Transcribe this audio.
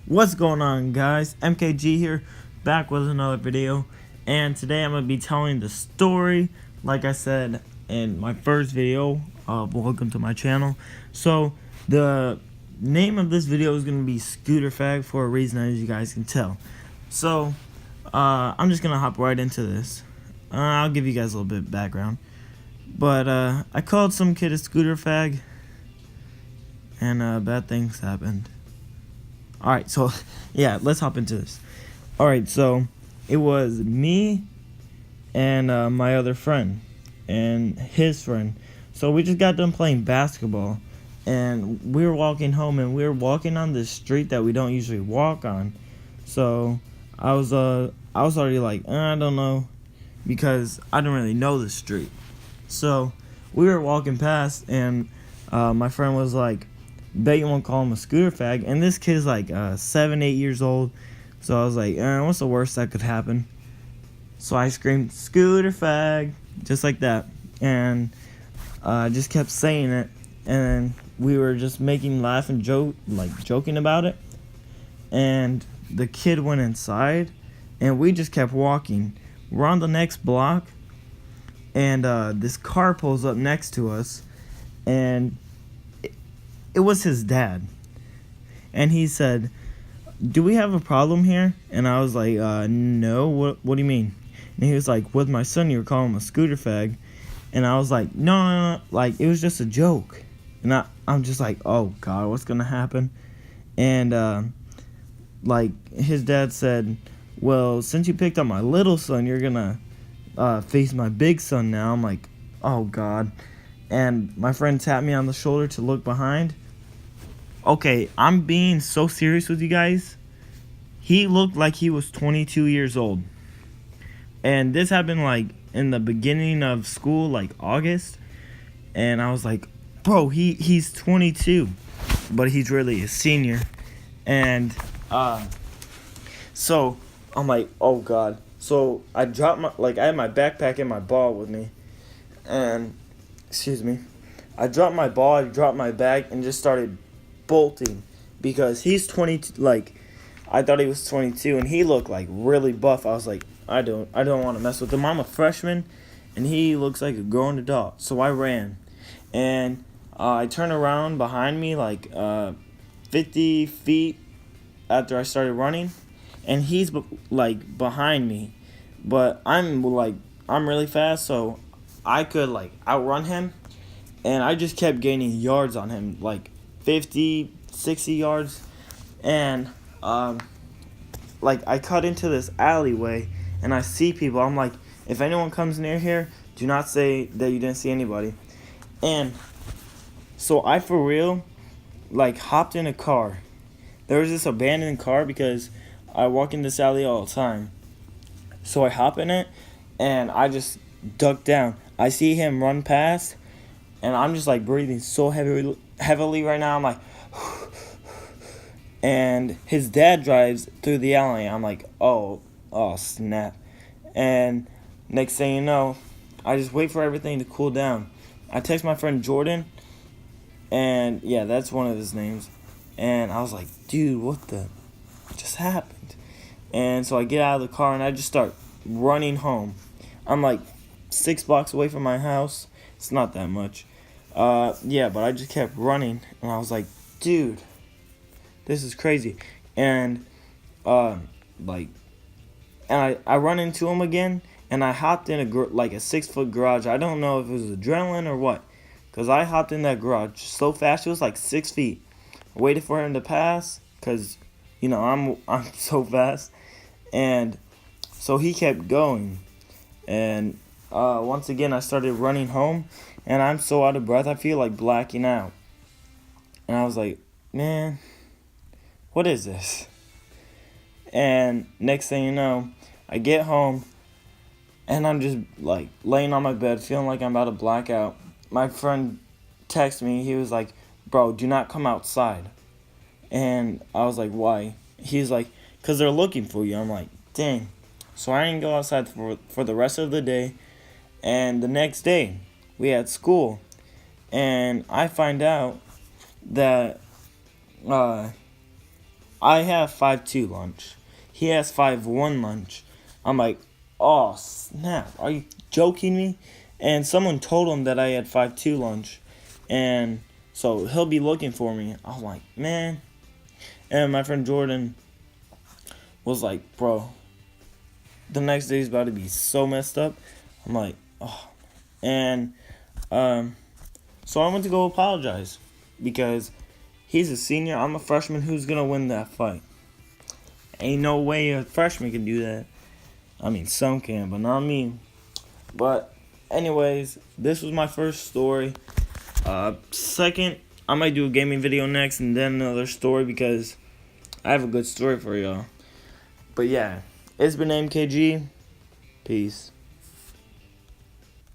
What's going on, guys? MKG here, back with another video, and today I'm going to be telling the story, like I said in my first video of welcome to my channel. So, the name of this video is going to be Scooter Fag for a reason, as you guys can tell. So, I'm just going to hop right into this. I'll give you guys a little bit of background. But, I called some kid a Scooter Fag, and bad things happened. Alright, so, yeah, let's hop into this. Alright, so, it was me and my other friend and his friend. So, we just got done playing basketball. And we were walking home, and we were walking on this street that we don't usually walk on. So, I was already like, I don't know, because I didn't really know the street. So, we were walking past, and my friend was like, bet you won't call him a scooter fag. And this kid's like 7-8 years old. So I was like, what's the worst that could happen? So I screamed, scooter fag, just like that. And I just kept saying it. And we were just making laugh and joking about it. And the kid went inside, and we just kept walking. We're on the next block, and this car pulls up next to us, and it was his dad. And he said, do we have a problem here? And I was like, no, what do you mean? And he was like, with my son, you were calling him a scooter fag. And I was like, no, like, it was just a joke. And I'm just like, oh, God, what's going to happen? And, like, his dad said, well, since you picked up my little son, you're going to face my big son now. I'm like, oh, God. And my friend tapped me on the shoulder to look behind. Okay, I'm being so serious with you guys. He looked like he was 22 years old. And this happened like in the beginning of school, like August. And I was like, bro, he's 22. But he's really a senior. And so I'm like, oh God. So I dropped I had my backpack and my ball with me. And excuse me, I dropped my ball, I dropped my bag, and just started bolting, because he's 22. Like, I thought he was 22, and he looked like really buff. I was like, I don't want to mess with him. I'm a freshman, and he looks like a grown adult. So I ran, and I turned around behind me like 50 feet after I started running, and he's like behind me, but I'm really fast, so I could like outrun him, and I just kept gaining yards on him, like 50, 60 yards, and like I cut into this alleyway, and I see people. I'm like, if anyone comes near here, do not say that you didn't see anybody. And so I for real like hopped in a car. There was this abandoned car because I walk in this alley all the time. So I hop in it, and I just duck down. I see him run past, and I'm just like breathing so heavily right now. I'm like, and his dad drives through the alley. I'm like, oh snap. And next thing you know, I just wait for everything to cool down. I text my friend Jordan, and yeah, that's one of his names. And I was like, dude, what the just happened? And so I get out of the car, and I just start running home. I'm like 6 blocks away from my house. It's not that much. Yeah, but I just kept running, and I was like, dude, this is crazy. And I run into him again, and I hopped in a 6-foot garage. I don't know if it was adrenaline or what, because I hopped in that garage so fast. It was like 6 feet. I waited for him to pass, because I'm so fast. And so he kept going, and once again I started running home, and I'm so out of breath I feel like blacking out. And I was like, man, what is this? And next thing you know, I get home, and I'm just like laying on my bed feeling like I'm about to black out. My friend texted me. He was like, bro, do not come outside. And I was like, why? He's like, because they're looking for you. I'm like, dang. So I didn't go outside for the rest of the day. And the next day, we had school. And I find out that I have 5-2 lunch. He has 5-1 lunch. I'm like, oh snap! Are you joking me? And someone told him that I had 5-2 lunch, and so he'll be looking for me. I'm like, man. And my friend Jordan was like, bro, the next day's about to be so messed up. I'm like, oh. And so I went to go apologize because he's a senior. I'm a freshman. Who's gonna win that fight? Ain't no way a freshman can do that. I mean, some can, but not me. But anyways, this was my first story. Second, I might do a gaming video next and then another story because I have a good story for y'all. But yeah, it's been MKG. Peace.